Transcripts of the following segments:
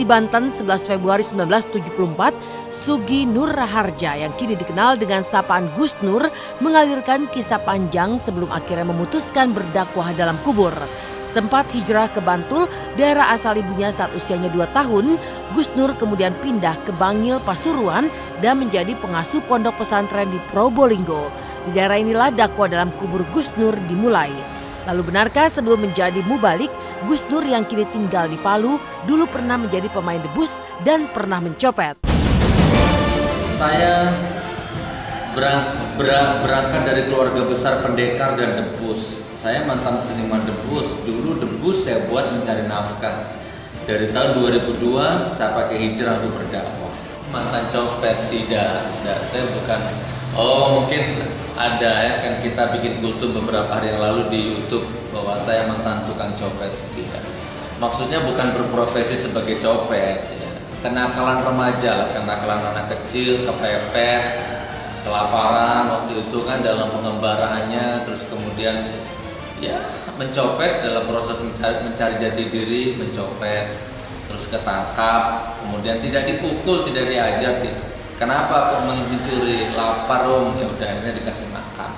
Banten 11 Februari 1974, Sugi Nur Raharja yang kini dikenal dengan sapaan Gus Nur mengalirkan kisah panjang sebelum akhirnya memutuskan berdakwah dalam kubur. Sempat hijrah ke Bantul, daerah asal ibunya saat usianya 2 tahun, Gus Nur kemudian pindah ke Bangil, Pasuruan dan menjadi pengasuh pondok pesantren di Probolinggo. Di daerah inilah dakwah dalam kubur Gus Nur dimulai. Lalu benarkah sebelum menjadi mubalik, Gus Nur yang kini tinggal di Palu dulu pernah menjadi pemain debus dan pernah mencopet? Saya berangkat dari keluarga besar pendekar dan debus. Saya mantan seniman debus. Dulu debus saya buat mencari nafkah. Dari tahun 2002 saya pakai hijrah untuk berdakwah. Mantan copet tidak. Saya bukan. Oh, mungkin ada ya, kan kita bikin kultum beberapa hari yang lalu di YouTube bahwa saya mantan tukang copet. Tidak. Maksudnya bukan berprofesi sebagai copet ya. Kenakalan remaja lah, kenakalan anak kecil, kepepet, kelaparan waktu itu kan dalam pengembaraannya, terus kemudian ya mencopet dalam proses mencari jati diri, mencopet, terus ketangkap, kemudian tidak dipukul, tidak diajak gitu. Kenapa kok mencuri, lapar om, ya udah akhirnya dikasih makan.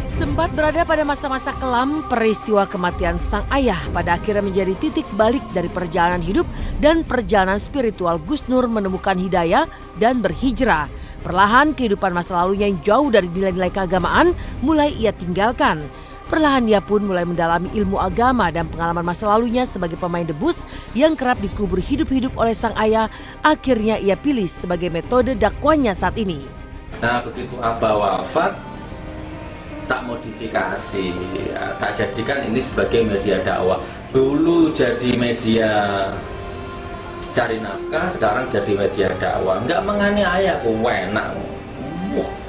Sempat berada pada masa-masa kelam, peristiwa kematian sang ayah pada akhirnya menjadi titik balik dari perjalanan hidup dan perjalanan spiritual Gus Nur menemukan hidayah dan berhijrah. Perlahan kehidupan masa lalunya yang jauh dari nilai-nilai keagamaan mulai ia tinggalkan. Perlahan ia pun mulai mendalami ilmu agama dan pengalaman masa lalunya sebagai pemain debus yang kerap dikubur hidup-hidup oleh sang ayah. Akhirnya ia pilih sebagai metode dakwahnya saat ini. Nah begitu abah wafat, tak modifikasi, ya, tak jadikan ini sebagai media dakwah. Dulu jadi media cari nafkah, sekarang jadi media dakwah. Enggak menganiaya, enak.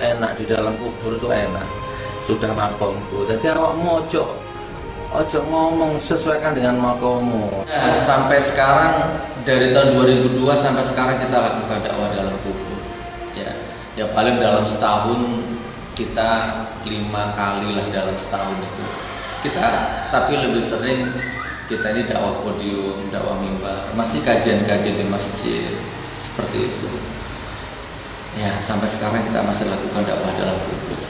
Enak di dalam kubur itu enak. Sudah makomku, jadi awakmu ojo ngomong, sesuaikan dengan makommu. Ya, sampai sekarang dari tahun 2002 sampai sekarang kita lakukan dakwah dalam kubur. Ya paling dalam setahun kita 5 kali lah dalam setahun itu. Tapi lebih sering kita ini dakwah podium, dakwah mimbar, masih kajian-kajian di masjid seperti itu. Ya sampai sekarang kita masih lakukan dakwah dalam kubur.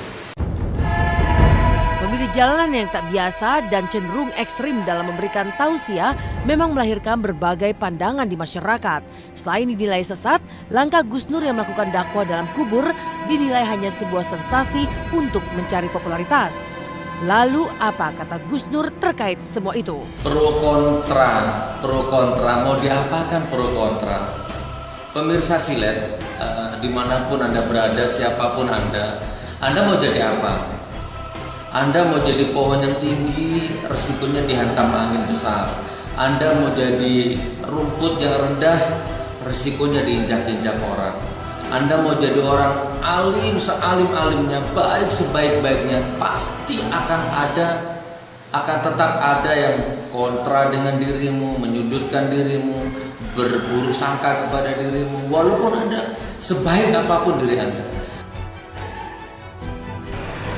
Memilih jalan yang tak biasa dan cenderung ekstrim dalam memberikan tausiah memang melahirkan berbagai pandangan di masyarakat. Selain dinilai sesat, langkah Gus Nur yang melakukan dakwah dalam kubur dinilai hanya sebuah sensasi untuk mencari popularitas. Lalu apa kata Gus Nur terkait semua itu? Pro kontra, mau diapakan pro kontra? Pemirsa Silet, dimanapun Anda berada, siapapun Anda mau jadi apa? Anda mau jadi pohon yang tinggi, resikonya dihantam angin besar. Anda mau jadi rumput yang rendah, resikonya diinjak-injak orang. Anda mau jadi orang alim sealim-alimnya, baik sebaik-baiknya, pasti akan tetap ada yang kontra dengan dirimu, menyudutkan dirimu, berburuk sangka kepada dirimu, walaupun Anda sebaik apapun diri Anda.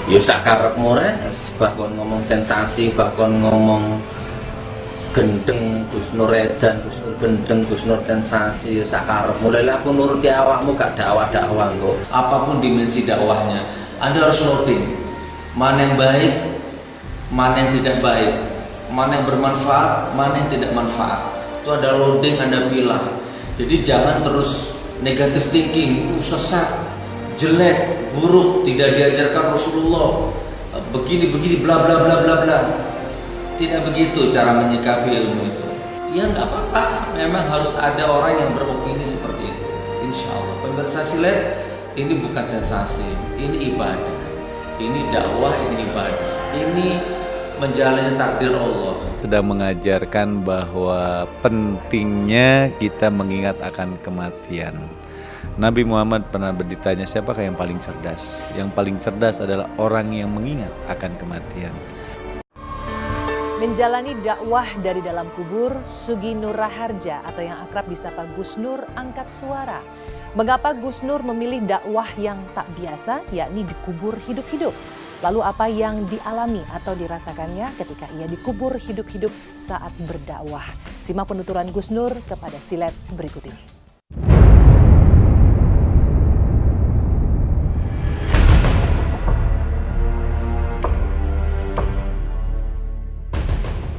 Ya sakarepmu res, bahkan ngomong sensasi, bahkan ngomong gendeng Gus Nur edan, Gus Nur gendeng, Gus Nur sensasi, ya sakarepmu. Mulai aku nuruti awakmu gak dakwah-dakwah kok. Apapun dimensi dakwahnya, Anda harus loading. Mana yang baik, mana yang tidak baik, mana yang bermanfaat, mana yang tidak manfaat. Itu ada loading, Anda pilah. Jadi jangan terus negative thinking, sesat, jelek, buruk, tidak diajarkan Rasulullah, begini bla bla bla bla bla. Tidak begitu cara menyikapi ilmu itu. Ya nggak apa-apa, memang harus ada orang yang beropini seperti itu. Insya Allah pemirsa Silet, ini bukan sensasi, ini ibadah, ini dakwah, ini ibadah, ini menjalani takdir Allah. Sedang mengajarkan bahwa pentingnya kita mengingat akan kematian. Nabi Muhammad pernah ditanya siapakah yang paling cerdas? Yang paling cerdas adalah orang yang mengingat akan kematian. Menjalani dakwah dari dalam kubur, Sugi Nur Raharja atau yang akrab disapa Gus Nur angkat suara. Mengapa Gus Nur memilih dakwah yang tak biasa, yakni dikubur hidup-hidup? Lalu apa yang dialami atau dirasakannya ketika ia dikubur hidup-hidup saat berdakwah? Simak penuturan Gus Nur kepada Silet berikut ini.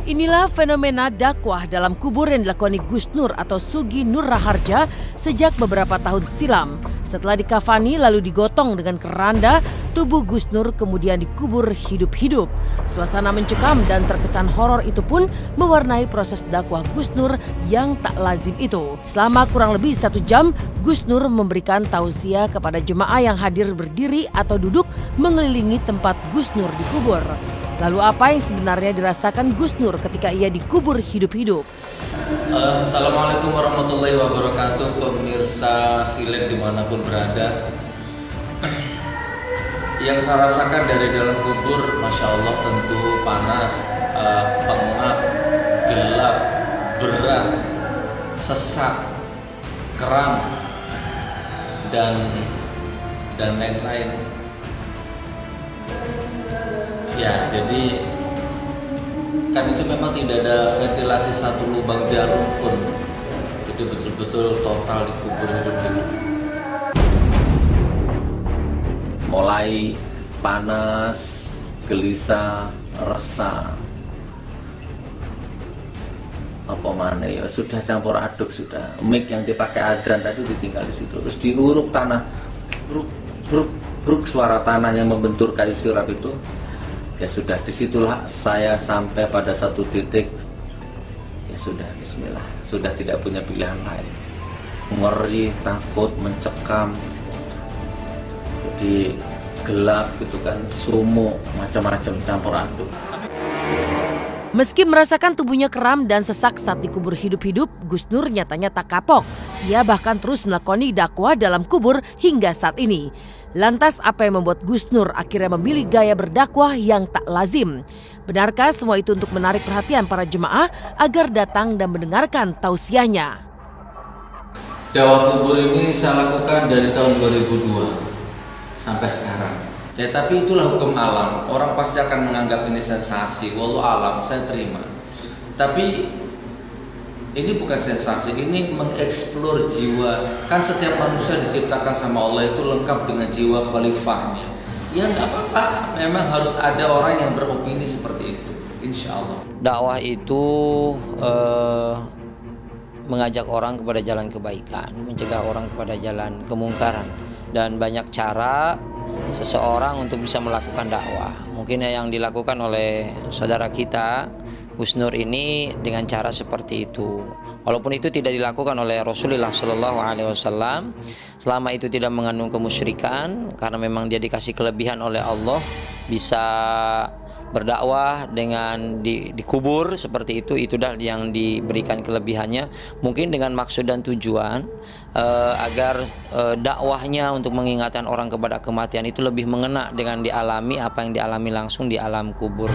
Inilah fenomena dakwah dalam kubur yang dilakoni Gus Nur atau Sugi Nur Raharja sejak beberapa tahun silam. Setelah dikafani lalu digotong dengan keranda, tubuh Gus Nur kemudian dikubur hidup-hidup. Suasana mencekam dan terkesan horor itu pun mewarnai proses dakwah Gus Nur yang tak lazim itu. Selama kurang lebih 1 jam, Gus Nur memberikan tausiah kepada jemaah yang hadir berdiri atau duduk mengelilingi tempat Gus Nur dikubur. Lalu apa yang sebenarnya dirasakan Gus Nur ketika ia dikubur hidup-hidup? Assalamualaikum warahmatullahi wabarakatuh, pemirsa Silet dimanapun berada. Yang saya rasakan dari dalam kubur, Masya Allah, tentu panas, pengap, gelap, berat, sesak, kram, dan lain-lain. Ya, jadi kan itu memang tidak ada ventilasi satu lubang jarum pun. Jadi betul-betul total dikubur hidup-hidup. Mulai panas, gelisah, resah, apa mana ya, sudah campur aduk sudah. Mic yang dipakai Adran tadi ditinggal di situ, terus diuruk tanah, bruk suara tanah yang membentur kayu sirap itu. Ya sudah, disitulah saya sampai pada satu titik, ya sudah, bismillah, sudah tidak punya pilihan lain. Ngeri, takut, mencekam, jadi gelap gitu kan, sumuk, macam-macam campur aduk. Meski merasakan tubuhnya kram dan sesak saat dikubur hidup-hidup, Gus Nur nyatanya tak kapok. Ia bahkan terus melakoni dakwah dalam kubur hingga saat ini. Lantas apa yang membuat Gus Nur akhirnya memilih gaya berdakwah yang tak lazim? Benarkah semua itu untuk menarik perhatian para jemaah agar datang dan mendengarkan tausiahnya? Dakwah kubur ini saya lakukan dari tahun 2002 sampai sekarang. Ya, tapi itulah hukum alam. Orang pasti akan menganggap ini sensasi. Wallahu alam, saya terima. Tapi ini bukan sensasi, ini mengeksplor jiwa. Kan setiap manusia diciptakan sama Allah itu lengkap dengan jiwa khalifahnya. Ya nggak apa-apa, memang harus ada orang yang beropini seperti itu, insya Allah. Dakwah itu mengajak orang kepada jalan kebaikan, mencegah orang kepada jalan kemungkaran. Dan banyak cara seseorang untuk bisa melakukan dakwah. Mungkin yang dilakukan oleh saudara kita Gus Nur ini dengan cara seperti itu. Walaupun itu tidak dilakukan oleh Rasulullah SAW, selama itu tidak mengandung kemusyrikan, karena memang dia dikasih kelebihan oleh Allah, bisa berdakwah dengan dikubur seperti itu dah yang diberikan kelebihannya. Mungkin dengan maksud dan tujuan agar dakwahnya untuk mengingatkan orang kepada kematian itu lebih mengena dengan dialami apa yang dialami langsung di alam kubur.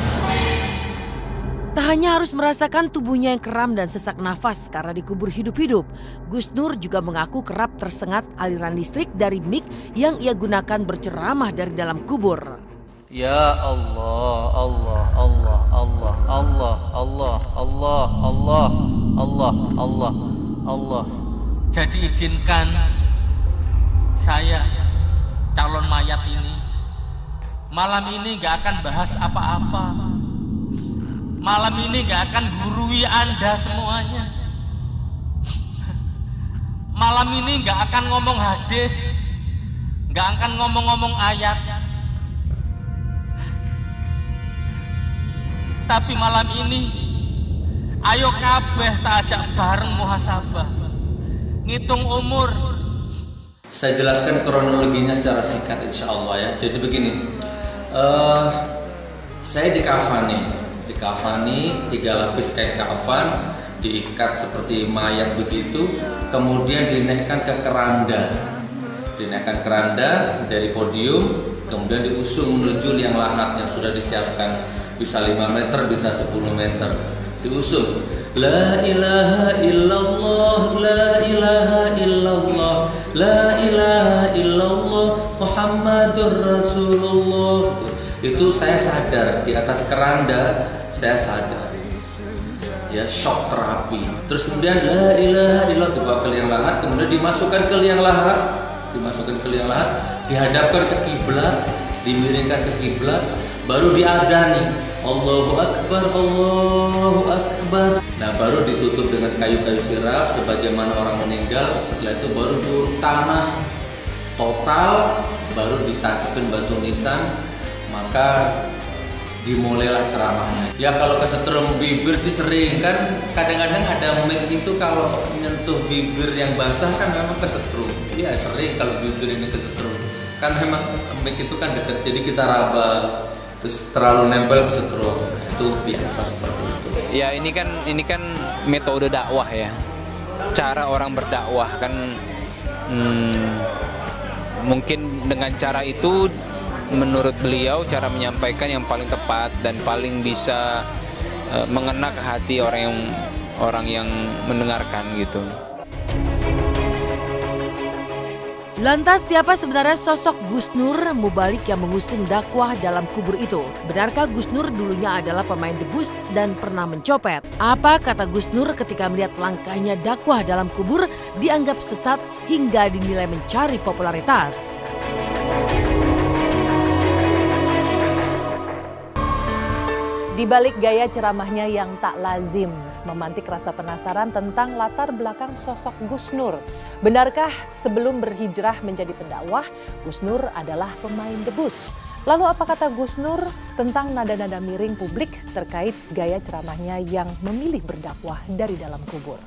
Tak hanya harus merasakan tubuhnya yang kram dan sesak nafas karena dikubur hidup-hidup, Gus Nur juga mengaku kerap tersengat aliran listrik dari mic yang ia gunakan berceramah dari dalam kubur. Ya Allah, Allah, Allah, Allah, Allah, Allah, Allah, Allah, Allah, Allah, Allah. Jadi izinkan saya, calon mayat ini, malam ini gak akan bahas apa-apa. Malam ini gak akan gurui Anda semuanya. Malam ini gak akan ngomong hadis, gak akan ngomong-ngomong ayat. Tapi malam ini, ayo kabeh tak ajak bareng muhasabah, ngitung umur. Saya jelaskan kronologinya secara singkat insya Allah ya. Jadi begini, saya dikafani 3 lapis kain kafan, diikat seperti mayat begitu, kemudian dinaikkan ke keranda. Dinaikkan keranda dari podium, kemudian diusung menuju liang lahat yang sudah disiapkan, bisa 5 meter, bisa 10 meter. Diusung, la ilaha illallah, la ilaha illallah, la ilaha illallah Muhammadur Rasulullah gitu. Itu saya sadar di atas keranda, saya sadar. Ya, shock terapi. Terus kemudian la ilaha illallah dibawa ke liang lahat, kemudian dimasukkan ke liang lahat, dihadapkan ke kiblat, dimiringkan ke kiblat, baru diadani Allahu Akbar, Allahu Akbar. Nah, baru ditutup dengan kayu-kayu sirap sebagaimana orang meninggal. Setelah itu baru diuruk tanah total, baru ditancapin batu nisan, maka dimulailah ceramahnya. Ya, kalau kesetrum bibir sih sering kan, kadang-kadang ada mic itu kalau nyentuh bibir yang basah kan memang kesetrum. Ya sering kalau bibir ini kesetrum. Kan memang mic itu kan dekat, jadi kita raba, terus terlalu nempel kesetrum. Itu biasa seperti itu. Ya ini kan metode dakwah ya. Cara orang berdakwah kan mungkin dengan cara itu menurut beliau cara menyampaikan yang paling tepat dan paling bisa mengena ke hati orang yang mendengarkan gitu. Lantas siapa sebenarnya sosok Gus Nur Mubalik yang mengusung dakwah dalam kubur itu? Benarkah Gus Nur dulunya adalah pemain debus dan pernah mencopet? Apa kata Gus Nur ketika melihat langkahnya dakwah dalam kubur dianggap sesat hingga dinilai mencari popularitas? Di balik gaya ceramahnya yang tak lazim, memantik rasa penasaran tentang latar belakang sosok Gus Nur. Benarkah sebelum berhijrah menjadi pendakwah, Gus Nur adalah pemain debus? Lalu apa kata Gus Nur tentang nada-nada miring publik terkait gaya ceramahnya yang memilih berdakwah dari dalam kubur?